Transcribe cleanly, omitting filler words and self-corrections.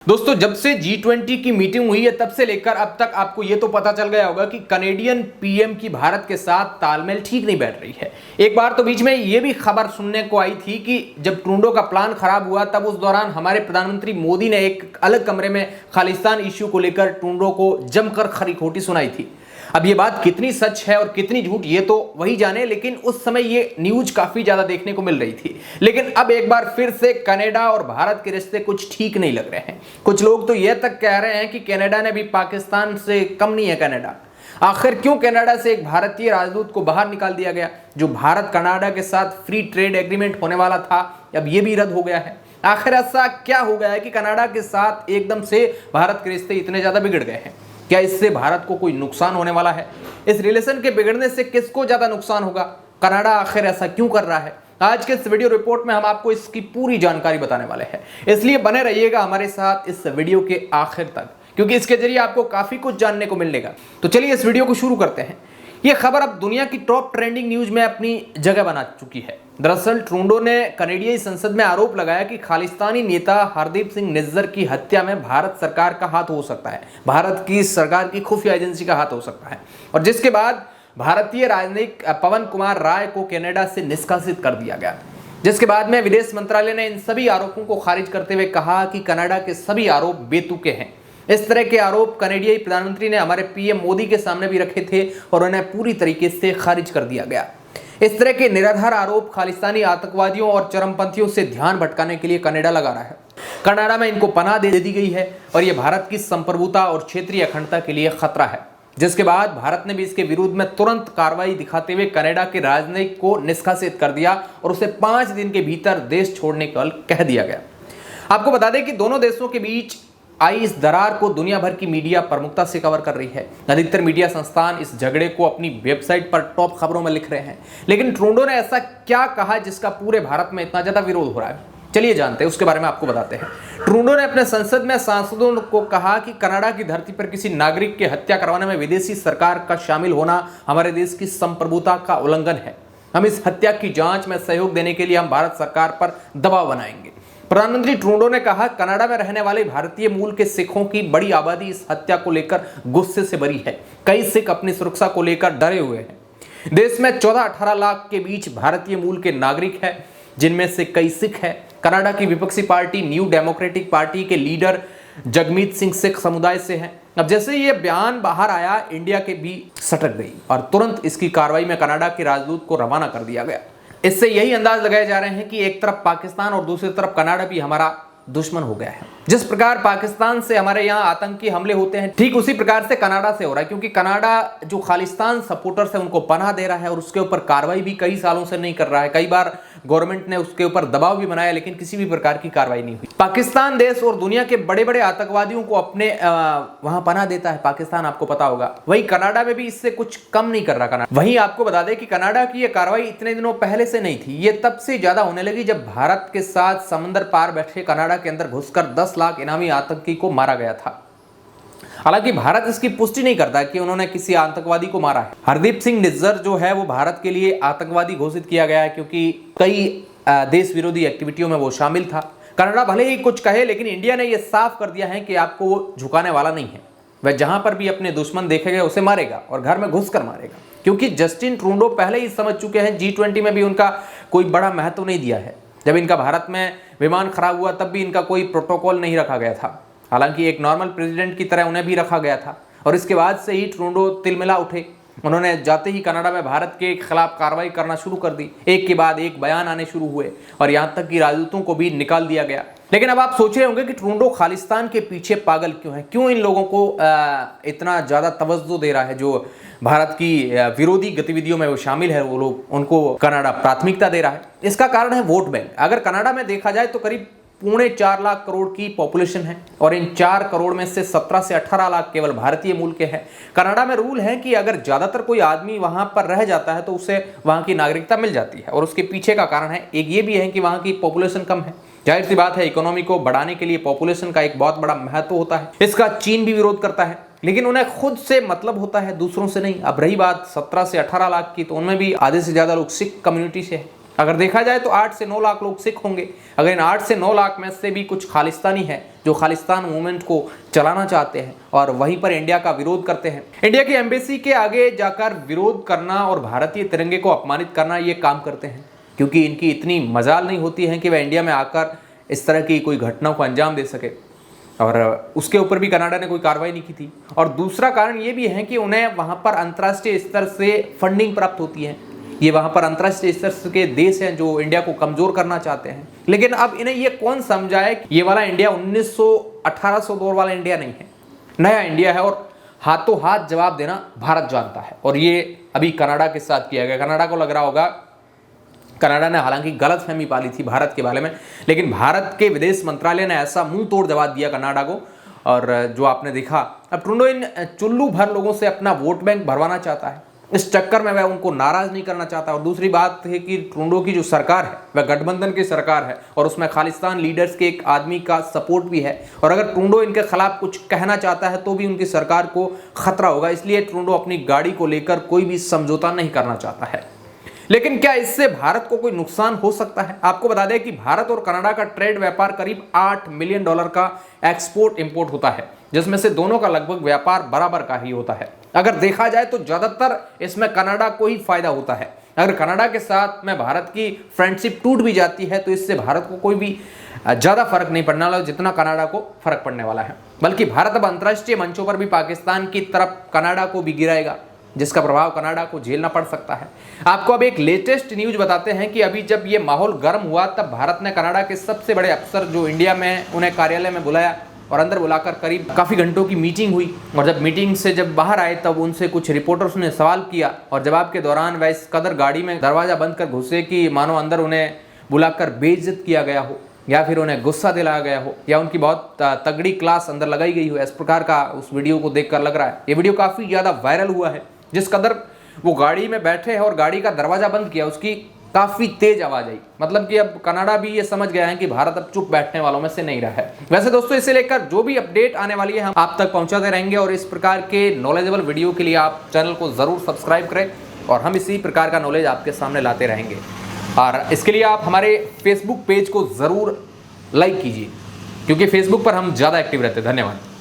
दोस्तों, जब से G20 की मीटिंग हुई है तब से लेकर अब तक आपको ये तो पता चल गया होगा कि कनेडियन पीएम की भारत के साथ तालमेल ठीक नहीं बैठ रही है। एक बार तो बीच में ये भी खबर सुनने को आई थी कि जब ट्रूडो का प्लान खराब हुआ तब उस दौरान हमारे प्रधानमंत्री मोदी ने एक अलग कमरे में खालिस्तान इश्यू को लेकर ट्रूडो को जमकर खरी खोटी सुनाई थी। अब ये बात कितनी सच है और कितनी झूठ ये तो वही जाने, लेकिन उस समय ये न्यूज काफी ज्यादा देखने को मिल रही थी। लेकिन अब एक बार फिर से कनाडा और भारत के रिश्ते कुछ ठीक नहीं लग रहे हैं। कुछ लोग तो ये तक कह रहे हैं कि कनाडा ने भी पाकिस्तान से कम नहीं है कनाडा। आखिर क्यों कनाडा से एक भारतीय राजदूत को बाहर निकाल दिया गया? जो भारत कनाडा के साथ फ्री ट्रेड एग्रीमेंट होने वाला था, अब ये भी रद्द हो गया है। आखिर ऐसा क्या हो गया है कि कनाडा के साथ एकदम से भारत के रिश्ते इतने ज्यादा बिगड़ गए हैं? क्या इससे भारत को कोई नुकसान होने वाला है? इस रिलेशन के बिगड़ने से किसको ज्यादा नुकसान होगा? कनाडा आखिर ऐसा क्यों कर रहा है? आज के इस वीडियो रिपोर्ट में हम आपको इसकी पूरी जानकारी बताने वाले हैं, इसलिए बने रहिएगा हमारे साथ इस वीडियो के आखिर तक, क्योंकि इसके जरिए आपको काफी कुछ जानने को मिलेगा। तो चलिए इस वीडियो को शुरू करते हैं। यह खबर अब दुनिया की टॉप ट्रेंडिंग न्यूज में अपनी जगह बना चुकी है। दरअसल ट्रूडो ने कनेडियाई संसद में आरोप लगाया कि खालिस्तानी नेता हरदीप सिंह निज्जर की हत्या में भारत सरकार का हाथ हो सकता है, भारत की सरकार की खुफिया एजेंसी का हाथ हो सकता है, और जिसके बाद भारतीय राजनयिक पवन कुमार राय को कनाडा से निष्कासित कर दिया गया। जिसके बाद में विदेश मंत्रालय ने इन सभी आरोपों को खारिज करते हुए कहा कि कनाडा के सभी आरोप बेतुके हैं। इस तरह के आरोप कनेडियाई प्रधानमंत्री ने हमारे पीएम मोदी के सामने भी रखे थे और उन्हें पूरी तरीके से खारिज कर दिया गया। इस तरह के निराधार आरोप खालिस्तानी आतंकवादियों और चरमपंथियों से ध्यान भटकाने के लिए कनाडा लगा रहा है। कनाडा में इनको पनाह दे दी गई है और यह भारत की संप्रभुता और क्षेत्रीय अखंडता के लिए खतरा है। जिसके बाद भारत ने भी इसके विरुद्ध में तुरंत कार्रवाई दिखाते हुए कनाडा के राजनयिक को निष्कासित कर दिया और उसे 5 दिन के भीतर देश छोड़ने का कह दिया गया। आपको बता दें कि दोनों देशों के बीच आई इस दरार को दुनिया भर की मीडिया प्रमुखता से कवर कर रही है। अधिकतर मीडिया संस्थान इस झगड़े को अपनी वेबसाइट पर टॉप खबरों में लिख रहे हैं। लेकिन ट्रूडो ने ऐसा क्या कहा जिसका पूरे भारत में इतना ज्यादा विरोध हो रहा है? चलिए जानते हैं, उसके बारे में आपको बताते हैं। ट्रूडो ने अपने संसद में सांसदों को कहा कि कनाडा की धरती पर किसी नागरिक की हत्या करवाने में विदेशी सरकार का शामिल होना हमारे देश की संप्रभुता का उल्लंघन है। हम इस हत्या की जांच में सहयोग देने के लिए हम भारत सरकार पर दबाव बनाएंगे। प्रधानमंत्री ट्रूडो ने कहा, कनाडा में रहने वाले भारतीय मूल के सिखों की बड़ी आबादी इस हत्या को लेकर गुस्से से भरी है। कई सिख अपनी सुरक्षा को लेकर डरे हुए हैं। देश में 14-18 लाख के बीच भारतीय मूल के नागरिक हैं, जिनमें से कई सिख हैं। कनाडा की विपक्षी पार्टी न्यू डेमोक्रेटिक पार्टी के लीडर जगमीत सिंह सिख समुदाय से हैं। अब जैसे ये बयान बाहर आया, इंडिया के भी सटक गई और तुरंत इसकी कार्रवाई में कनाडा के राजदूत को रवाना कर दिया गया। इससे यही अंदाज लगाए जा रहे हैं कि एक तरफ पाकिस्तान और दूसरी तरफ कनाडा भी हमारा दुश्मन हो गया है। जिस प्रकार पाकिस्तान से हमारे यहाँ आतंकी हमले होते हैं, ठीक उसी प्रकार से कनाडा से हो रहा है, क्योंकि कनाडा जो खालिस्तान सपोर्टर्स है उनको पनाह दे रहा है और उसके ऊपर कार्रवाई भी कई सालों से नहीं कर रहा है। कई बार गवर्नमेंट ने उसके ऊपर दबाव भी बनाया, लेकिन किसी भी प्रकार की कार्रवाई नहीं हुई। पाकिस्तान देश और दुनिया के बड़े बड़े आतंकवादियों को अपने वहां पनाह देता है पाकिस्तान, आपको पता होगा। वही कनाडा में भी इससे कुछ कम नहीं कर रहा कनाडा। वहीं आपको बता दें कि कनाडा की यह कार्रवाई इतने दिनों पहले से नहीं थी, ये तब से ज्यादा होने लगी जब भारत के साथ समंदर पार बैठे कनाडा के अंदर घुसकर 10 लाख इनामी आतंकी को मारा गया था। हालांकि भारत इसकी पुष्टि नहीं करता कि उन्होंने किसी आतंकवादी को मारा है। हरदीप सिंह निज्जर जो है वो भारत के लिए आतंकवादी घोषित किया गया है, क्योंकि कई देश विरोधी एक्टिविटियों में वो शामिल था। कनाडा भले ही कुछ कहे, लेकिन इंडिया ने यह साफ कर दिया है कि आपको वो झुकाने वाला नहीं है। वह जहां पर भी अपने दुश्मन देखेगा उसे मारेगा और घर में घुसकर मारेगा, क्योंकि जस्टिन ट्रूडो पहले ही समझ चुके हैं। G20 में भी उनका कोई बड़ा महत्व नहीं दिया है। जब इनका भारत में विमान खराब हुआ तब भी इनका कोई प्रोटोकॉल नहीं रखा गया था। हालांकि एक नॉर्मल प्रेसिडेंट की तरह उन्हें भी रखा गया था, और इसके बाद से ही ट्रूडो तिलमिला उठे। उन्होंने जाते ही कनाडा में भारत के खिलाफ कार्रवाई करना शुरू कर दी। एक के बाद एक बयान आने शुरू हुए और यहां तक कि राजदूतों को भी निकाल दिया गया। लेकिन अब आप सोच रहे होंगे कि ट्रूडो खालिस्तान के पीछे पागल क्यों है? क्यों इन लोगों को इतना ज्यादा तवज्जो दे रहा है? जो भारत की विरोधी गतिविधियों में वो शामिल है, वो लोग, उनको कनाडा प्राथमिकता दे रहा है। इसका कारण है वोट बैंक। अगर कनाडा में देखा जाए तो करीब 4.25 लाख करोड़ की पॉपुलेशन है और इन 4 करोड़ में से 17 से 18 लाख केवल भारतीय मूल के हैं। कनाडा में रूल है कि अगर ज्यादातर कोई आदमी वहां पर रह जाता है तो उसे वहां की नागरिकता मिल जाती है, और उसके पीछे का कारण है एक ये भी है कि वहां की पॉपुलेशन कम है। जाहिर सी बात है, इकोनॉमी को बढ़ाने के लिए पॉपुलेशन का एक बहुत बड़ा महत्व होता है। इसका चीन भी विरोध करता है, लेकिन उन्हें खुद से मतलब होता है, दूसरों से नहीं। अब रही बात 17 से 18 लाख की, तो उनमें भी आधे से ज्यादा लोग सिख कम्युनिटी से है। अगर देखा जाए तो 8 से 9 लाख लोग सिख होंगे। अगर इन 8 से 9 लाख में से भी कुछ खालिस्तानी हैं जो खालिस्तान मूवमेंट को चलाना चाहते हैं और वहीं पर इंडिया का विरोध करते हैं, इंडिया की एम्बेसी के आगे जाकर विरोध करना और भारतीय तिरंगे को अपमानित करना, ये काम करते हैं क्योंकि इनकी इतनी मजाल नहीं होती है कि वह इंडिया में आकर इस तरह की कोई घटना को अंजाम दे सके। और उसके ऊपर भी कनाडा ने कोई कार्रवाई नहीं की थी। और दूसरा कारण ये भी है कि उन्हें वहाँ पर अंतर्राष्ट्रीय स्तर से फंडिंग प्राप्त होती है। ये वहाँ पर अंतर्राष्ट्रीय स्तर के देश हैं जो इंडिया को कमज़ोर करना चाहते हैं। लेकिन अब इन्हें ये कौन समझाए कि ये वाला इंडिया 1800 दौर वाला इंडिया नहीं है, नया इंडिया है और हाथों हाथ जवाब देना भारत जानता है। और ये अभी कनाडा के साथ किया गया। कनाडा को लग रहा होगा, कनाडा ने हालांकि गलतफहमी पाली थी भारत के बारे में, लेकिन भारत के विदेश मंत्रालय ने ऐसा मुंह तोड़ जवाब दिया कनाडा को। और जो आपने देखा, अब ट्रूडो इन चुल्लू भर लोगों से अपना वोट बैंक भरवाना चाहता है। इस चक्कर में वह उनको नाराज नहीं करना चाहता। और दूसरी बात है कि ट्रूडो की जो सरकार है वह गठबंधन की सरकार है और उसमें खालिस्तान लीडर्स के एक आदमी का सपोर्ट भी है। और अगर ट्रूडो इनके खिलाफ कुछ कहना चाहता है तो भी उनकी सरकार को खतरा होगा। इसलिए ट्रूडो अपनी गाड़ी को लेकर कोई भी समझौता नहीं करना चाहता है। लेकिन क्या इससे भारत को कोई नुकसान हो सकता है? आपको बता दें कि भारत और कनाडा का ट्रेड व्यापार करीब $8 मिलियन का एक्सपोर्ट इंपोर्ट होता है, जिसमें से दोनों का लगभग व्यापार बराबर का ही होता है। अगर देखा जाए तो ज्यादातर इसमें कनाडा को ही फायदा होता है। अगर कनाडा के साथ में भारत की फ्रेंडशिप टूट भी जाती है तो इससे भारत को कोई भी ज्यादा फर्क नहीं पड़ने वाला जितना कनाडा को फर्क पड़ने वाला है। बल्कि भारत अब अंतर्राष्ट्रीय मंचों पर भी पाकिस्तान की तरफ कनाडा को भी गिराएगा, जिसका प्रभाव कनाडा को झेलना पड़ सकता है। आपको अब एक लेटेस्ट न्यूज बताते हैं कि अभी जब ये माहौल गर्म हुआ तब भारत ने कनाडा के सबसे बड़े अफसर जो इंडिया में, उन्हें कार्यालय में बुलाया और अंदर बुलाकर करीब काफ़ी घंटों की मीटिंग हुई। और जब मीटिंग से जब बाहर आए तब उनसे कुछ रिपोर्टर्स ने सवाल किया और जवाब के दौरान वह इस कदर गाड़ी में दरवाज़ा बंद कर घुसे कि मानो अंदर उन्हें बुलाकर बेइज्जत किया गया हो या फिर उन्हें गुस्सा दिलाया गया हो या उनकी बहुत तगड़ी क्लास अंदर लगाई गई हो। इस प्रकार का उस वीडियो को देखकर लग रहा है। ये वीडियो काफ़ी ज़्यादा वायरल हुआ है। जिस कदर वो गाड़ी में बैठे हैं और गाड़ी का दरवाजा बंद किया, उसकी काफी तेज आवाज आई। मतलब कि अब कनाडा भी ये समझ गया है कि भारत अब चुप बैठने वालों में से नहीं रहा है। वैसे दोस्तों, इसे लेकर जो भी अपडेट आने वाली है हम आप तक पहुंचाते रहेंगे और इस प्रकार के नॉलेजेबल वीडियो के लिए आप चैनल को जरूर सब्सक्राइब करें और हम इसी प्रकार का नॉलेज आपके सामने लाते रहेंगे। और इसके लिए आप हमारे फेसबुक पेज को जरूर लाइक कीजिए क्योंकि फेसबुक पर हम ज्यादा एक्टिव रहते हैं। धन्यवाद।